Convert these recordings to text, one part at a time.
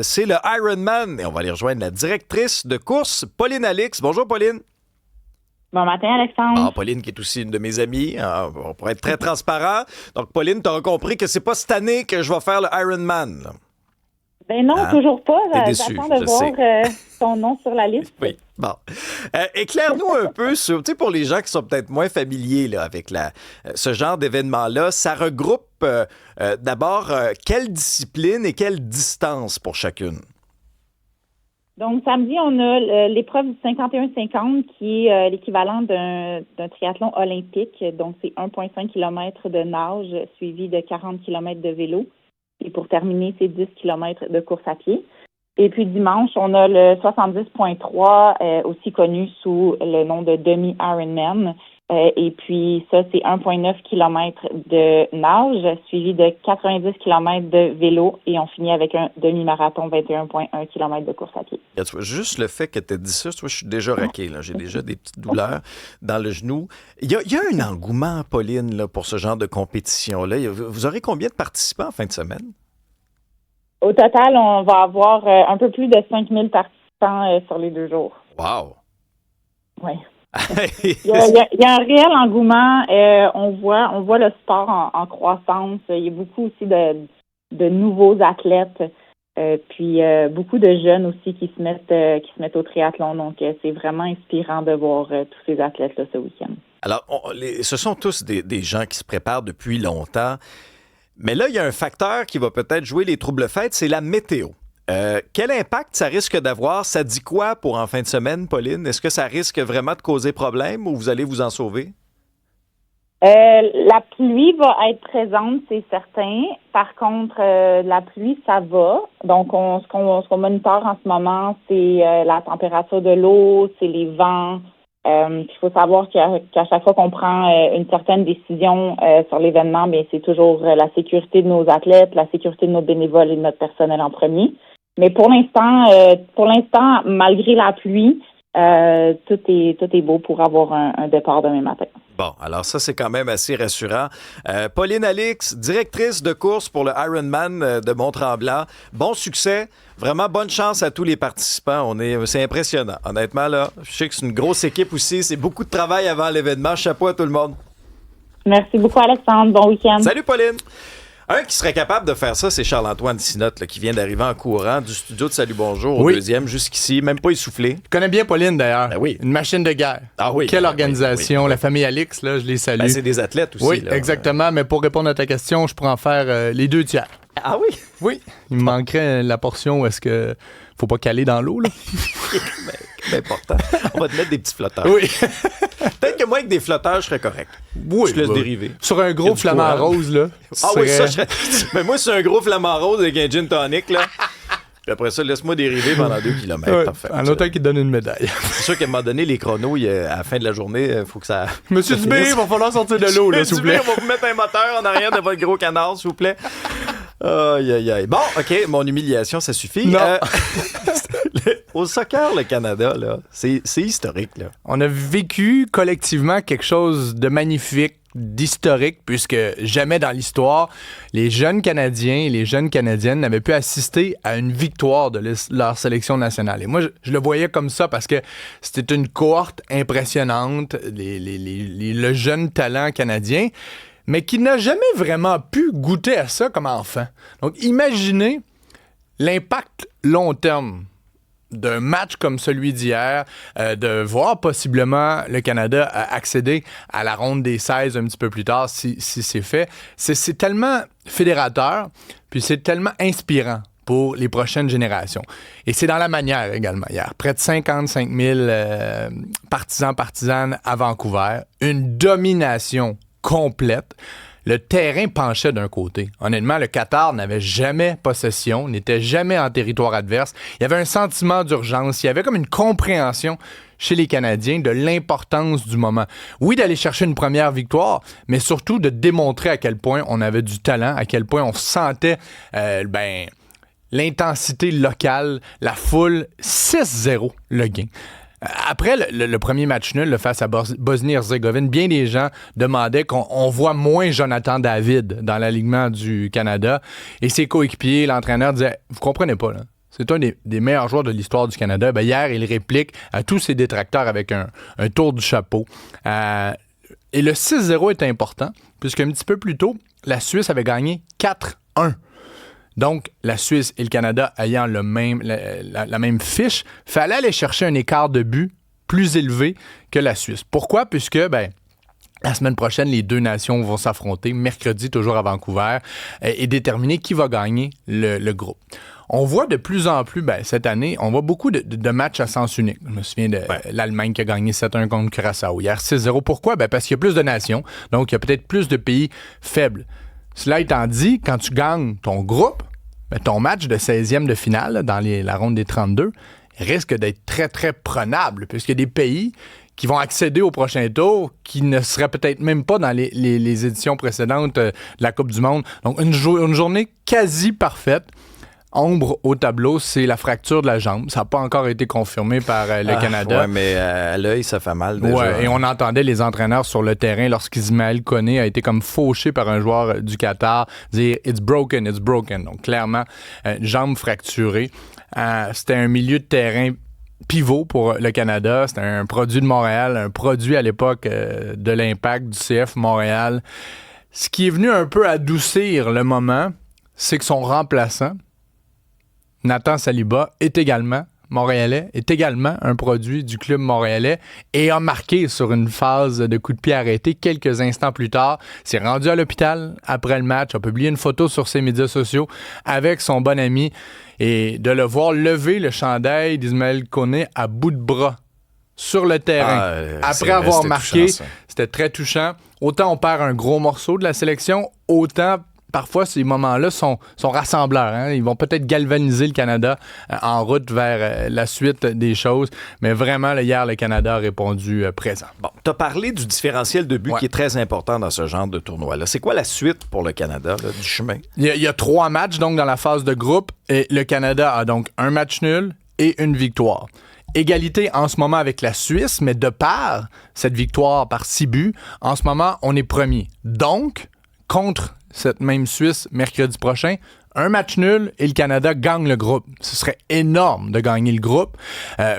C'est le Ironman et on va aller rejoindre la directrice de course, Pauline Alix. Bonjour, Pauline. Bon matin, Alexandre. Pauline qui est aussi une de mes amies. On pourrait être très transparent. Donc, Pauline, tu auras compris que c'est pas cette année que je vais faire le Ironman. Là. Ben non, toujours pas. Déçu, J'attends de voir ton nom sur la liste. Oui, bon. Éclaire-nous un peu sur, tu sais, pour les gens qui sont peut-être moins familiers là, avec ce genre d'événement-là, ça regroupe d'abord quelle discipline et quelle distance pour chacune? Donc, samedi, on a l'épreuve du 51-50 qui est l'équivalent d'un triathlon olympique. Donc, c'est 1,5 km de nage suivi de 40 km de vélo. Et pour terminer, c'est 10 km de course à pied. Et puis dimanche, on a le 70.3, aussi connu sous le nom de demi-Ironman. Et puis ça, c'est 1,9 km de nage, suivi de 90 km de vélo. Et on finit avec un demi-marathon, 21,1 km de course à pied. Tu vois, juste le fait que tu aies dit ça, tu vois, je suis déjà raqué. Là. J'ai déjà des petites douleurs dans le genou. Il y a un engouement, Pauline, là, pour ce genre de compétition-là. Vous aurez combien de participants en fin de semaine? Au total, on va avoir un peu plus de 5000 participants sur les 2 jours. Wow! Oui. Il y a un réel engouement. On voit le sport en croissance. Il y a beaucoup aussi de nouveaux athlètes. Puis beaucoup de jeunes aussi qui se mettent au triathlon. Donc, c'est vraiment inspirant de voir tous ces athlètes-là ce week-end. Alors, ce sont tous des gens qui se préparent depuis longtemps. Mais là, il y a un facteur qui va peut-être jouer les troubles-fêtes, c'est la météo. Quel impact ça risque d'avoir? Ça dit quoi pour en fin de semaine, Pauline? Est-ce que ça risque vraiment de causer problème ou vous allez vous en sauver? La pluie va être présente, c'est certain. Par contre, la pluie, ça va. Donc, ce qu'on monitore en ce moment, c'est la température de l'eau, c'est les vents. Il faut savoir qu'à chaque fois qu'on prend une certaine décision sur l'événement, bien c'est toujours la sécurité de nos athlètes, la sécurité de nos bénévoles et de notre personnel en premier. Mais pour l'instant, malgré la pluie, tout est beau pour avoir un départ demain matin. Bon, alors ça, c'est quand même assez rassurant. Pauline Alix, directrice de course pour le Ironman de Mont-Tremblant. Bon succès. Vraiment bonne chance à tous les participants. C'est impressionnant. Honnêtement, là, je sais que c'est une grosse équipe aussi. C'est beaucoup de travail avant l'événement. Chapeau à tout le monde. Merci beaucoup, Alexandre. Bon week-end. Salut, Pauline. Un qui serait capable de faire ça, c'est Charles-Antoine Sinotte, là, qui vient d'arriver en courant du studio de Salut Bonjour au deuxième jusqu'ici, même pas essoufflé. Je connais bien Pauline, d'ailleurs. Ben oui. Une machine de guerre. Ah oui. Quelle organisation. Oui. La famille Alix, là, je les salue. Ben, c'est des athlètes aussi. Oui, là. exactement. Mais pour répondre à ta question, je pourrais en faire les 2 tiers. Ah oui? Oui. Il me manquerait la portion où est-ce que faut pas caler dans l'eau, là. C'est important. On va te mettre des petits flotteurs. Oui. Peut-être que moi, avec des flotteurs, je serais correct. Oui. Je te laisse dériver. Sur un gros flamant rose, là. Oui, ça, je serais... Mais moi, c'est un gros flamant rose avec un gin tonic, là. Puis après ça, laisse-moi dériver pendant 2 kilomètres. Ouais, Parfait. en autant qu'il te donne une médaille. C'est sûr qu'à un moment donné, les chronos, à la fin de la journée, il faut que ça... Monsieur Dubé, il va falloir sortir de l'eau, là, s'il vous plaît. On va vous mettre un moteur en arrière de votre gros canard, s'il vous plaît. Aïe, aïe, aïe. Bon, OK, mon humiliation, ça suffit. Non. Au soccer, le Canada, là, c'est historique, là. On a vécu collectivement quelque chose de magnifique, d'historique, puisque jamais dans l'histoire, les jeunes Canadiens et les jeunes Canadiennes n'avaient pu assister à une victoire de leur sélection nationale. Et moi, je le voyais comme ça parce que c'était une cohorte impressionnante, le jeune talent canadien, mais qui n'a jamais vraiment pu goûter à ça comme enfant. Donc, imaginez l'impact long terme d'un match comme celui d'hier, de voir possiblement le Canada accéder à la ronde des 16 un petit peu plus tard, si c'est fait. C'est tellement fédérateur, puis c'est tellement inspirant pour les prochaines générations. Et c'est dans la manière également. Hier, près de 55 000 partisanes à Vancouver, une domination complète. Le terrain penchait d'un côté. Honnêtement, le Qatar n'avait jamais possession, n'était jamais en territoire adverse. Il y avait un sentiment d'urgence. Il y avait comme une compréhension chez les Canadiens de l'importance du moment. Oui, d'aller chercher une première victoire, mais surtout de démontrer à quel point on avait du talent, à quel point on sentait l'intensité locale, la foule. 6-0 le gain. Après le premier match nul face à Bosnie-Herzégovine, bien des gens demandaient qu'on voit moins Jonathan David dans l'alignement du Canada. Et ses coéquipiers, l'entraîneur disait « Vous comprenez pas, là. C'est un des meilleurs joueurs de l'histoire du Canada. Ben, hier, il réplique à tous ses détracteurs avec un tour du chapeau. Et le 6-0 est important, puisqu'un petit peu plus tôt, la Suisse avait gagné 4-1. Donc, la Suisse et le Canada ayant la même fiche, fallait aller chercher un écart de but plus élevé que la Suisse. Pourquoi? Puisque, la semaine prochaine, les deux nations vont s'affronter, mercredi, toujours à Vancouver, et déterminer qui va gagner le groupe. On voit de plus en plus, cette année, on voit beaucoup de matchs à sens unique. Je me souviens de l'Allemagne qui a gagné 7-1 contre Curaçao. Hier, 6-0. Pourquoi? Parce qu'il y a plus de nations, donc il y a peut-être plus de pays faibles. Cela étant dit, quand tu gagnes ton groupe, ton match de 16e de finale, dans la ronde des 32, risque d'être très, très prenable, puisqu'il y a des pays qui vont accéder au prochain tour, qui ne seraient peut-être même pas dans les éditions précédentes de la Coupe du Monde. Donc, une journée quasi parfaite. Ombre au tableau, c'est la fracture de la jambe. Ça n'a pas encore été confirmé par le Canada. Oui, mais à l'œil, ça fait mal déjà. Ouais, et on entendait les entraîneurs sur le terrain lorsqu'Ismaël Koné a été comme fauché par un joueur du Qatar dire « It's broken, it's broken ». Donc, clairement, jambe fracturée. C'était un milieu de terrain pivot pour le Canada. C'était un produit de Montréal, un produit à l'époque de l'Impact, du CF Montréal. Ce qui est venu un peu adoucir le moment, c'est que son remplaçant, Nathan Saliba, est également montréalais, est également un produit du club montréalais et a marqué sur une phase de coup de pied arrêté quelques instants plus tard. S'est rendu à l'hôpital après le match, a publié une photo sur ses médias sociaux avec son bon ami et de le voir lever le chandail d'Ismaël Koné à bout de bras sur le terrain. Après avoir marqué, c'était très touchant. Autant on perd un gros morceau de la sélection, autant parfois, ces moments-là sont rassembleurs. Hein? Ils vont peut-être galvaniser le Canada en route vers la suite des choses. Mais vraiment, hier, le Canada a répondu présent. Bon, tu as parlé du différentiel de but qui est très important dans ce genre de tournoi-là. C'est quoi la suite pour le Canada du chemin? Il y a 3 matchs donc dans la phase de groupe. Et le Canada a donc un match nul et une victoire. Égalité en ce moment avec la Suisse, mais de par cette victoire par 6 buts, en ce moment, on est premier. Donc, contre cette même Suisse mercredi prochain, un match nul et le Canada gagne le groupe. Ce serait énorme de gagner le groupe.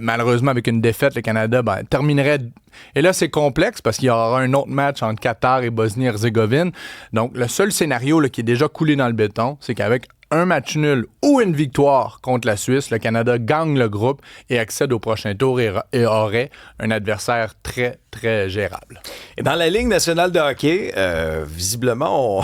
Malheureusement, avec une défaite, le Canada terminerait... Et là, c'est complexe parce qu'il y aura un autre match entre Qatar et Bosnie-Herzégovine. Donc, le seul scénario là, qui est déjà coulé dans le béton, c'est qu'avec un match nul ou une victoire contre la Suisse, le Canada gagne le groupe et accède au prochain tour et aurait un adversaire très, très gérable. Et dans la Ligue nationale de hockey, visiblement,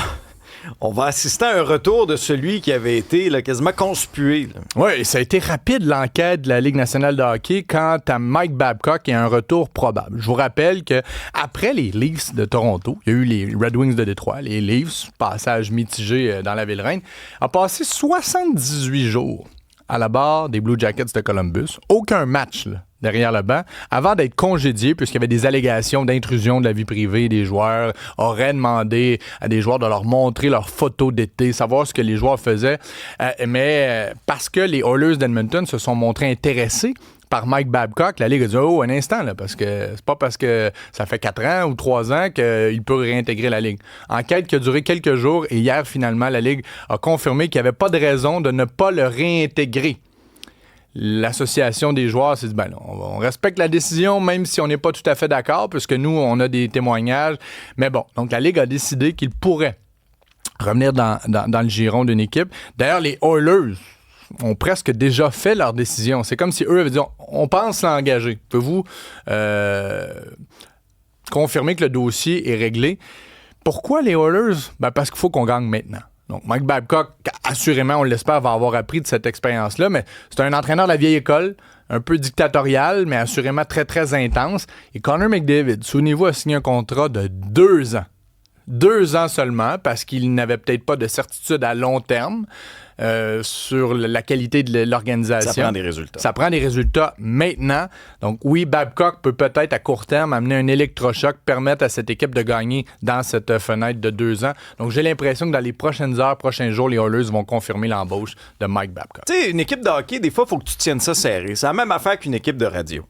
on va assister à un retour de celui qui avait été là, quasiment conspué. Oui, ça a été rapide l'enquête de la Ligue nationale de hockey quant à Mike Babcock et un retour probable. Je vous rappelle qu'après les Leafs de Toronto, il y a eu les Red Wings de Détroit, les Leafs, passage mitigé dans la Ville-Reine, a passé 78 jours à la barre des Blue Jackets de Columbus. Aucun match derrière le banc, avant d'être congédié, puisqu'il y avait des allégations d'intrusion de la vie privée des joueurs, auraient demandé à des joueurs de leur montrer leurs photos d'été, savoir ce que les joueurs faisaient, mais parce que les Oilers d'Edmonton se sont montrés intéressés par Mike Babcock, la Ligue a dit « Oh, un instant, là, parce que c'est pas parce que ça fait 4 ans ou 3 ans qu'il peut réintégrer la Ligue. » Enquête qui a duré quelques jours et hier, finalement, la Ligue a confirmé qu'il n'y avait pas de raison de ne pas le réintégrer. L'association des joueurs s'est dit, on respecte la décision, même si on n'est pas tout à fait d'accord, puisque nous, on a des témoignages. Mais bon, donc la Ligue a décidé qu'il pourrait revenir dans le giron d'une équipe. D'ailleurs, les Oilers ont presque déjà fait leur décision. C'est comme si eux avaient dit, on pense l'engager. Pouvez-vous confirmer que le dossier est réglé? Pourquoi les Oilers? Parce qu'il faut qu'on gagne maintenant. Donc, Mike Babcock, assurément, on l'espère, va avoir appris de cette expérience-là, mais c'est un entraîneur de la vieille école, un peu dictatorial, mais assurément très, très intense. Et Connor McDavid, souvenez-vous, a signé un contrat de 2 ans. 2 ans seulement, parce qu'il n'avait peut-être pas de certitude à long terme sur la qualité de l'organisation. Ça prend des résultats. Ça prend des résultats maintenant. Donc oui, Babcock peut peut-être à court terme amener un électrochoc, permettre à cette équipe de gagner dans cette fenêtre de 2 ans. Donc j'ai l'impression que dans les prochaines heures, prochains jours, les Oilers vont confirmer l'embauche de Mike Babcock. Tu sais, une équipe de hockey, des fois, il faut que tu tiennes ça serré. C'est la même affaire qu'une équipe de radio.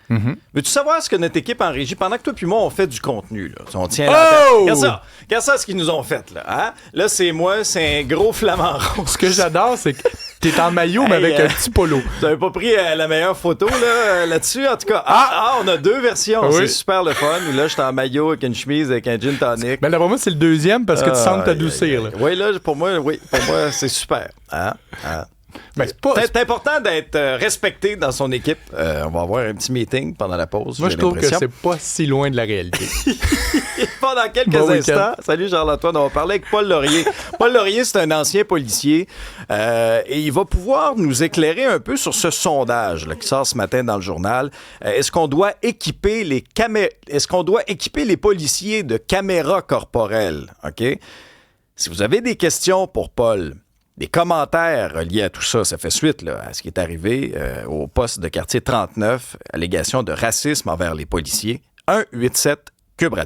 Mm-hmm. Veux-tu savoir ce que notre équipe en régie, pendant que toi puis moi, on fait du contenu, là, on tient oh! Regarde ça, ce qu'ils nous ont fait. Là, hein? Là c'est moi, c'est un gros flamant rose. Ce que j'adore, c'est que t'es en maillot, mais avec un petit polo. Tu n'avais pas pris la meilleure photo là-dessus, en tout cas. On a deux versions. Oui. C'est super le fun. Là, j'étais en maillot avec une chemise, avec un gin tonic. Ben, d'après moi, c'est le deuxième parce que tu sens t'adoucir. Là. Oui, là, pour moi, c'est super. Ben, c'est important d'être respecté dans son équipe. On va avoir un petit meeting pendant la pause. Moi, je trouve que c'est pas si loin de la réalité. Pendant quelques instants, salut Charles-Antoine, on va parler avec Paul Laurier. Paul Laurier, c'est un ancien policier et il va pouvoir nous éclairer un peu sur ce sondage là, qui sort ce matin dans le journal. Est-ce qu'on doit équiper les policiers de caméras corporelles? OK? Si vous avez des questions pour Paul, des commentaires liés à tout ça, ça fait suite là, à ce qui est arrivé au poste de quartier 39, allégation de racisme envers les policiers. 187 Cube Radio.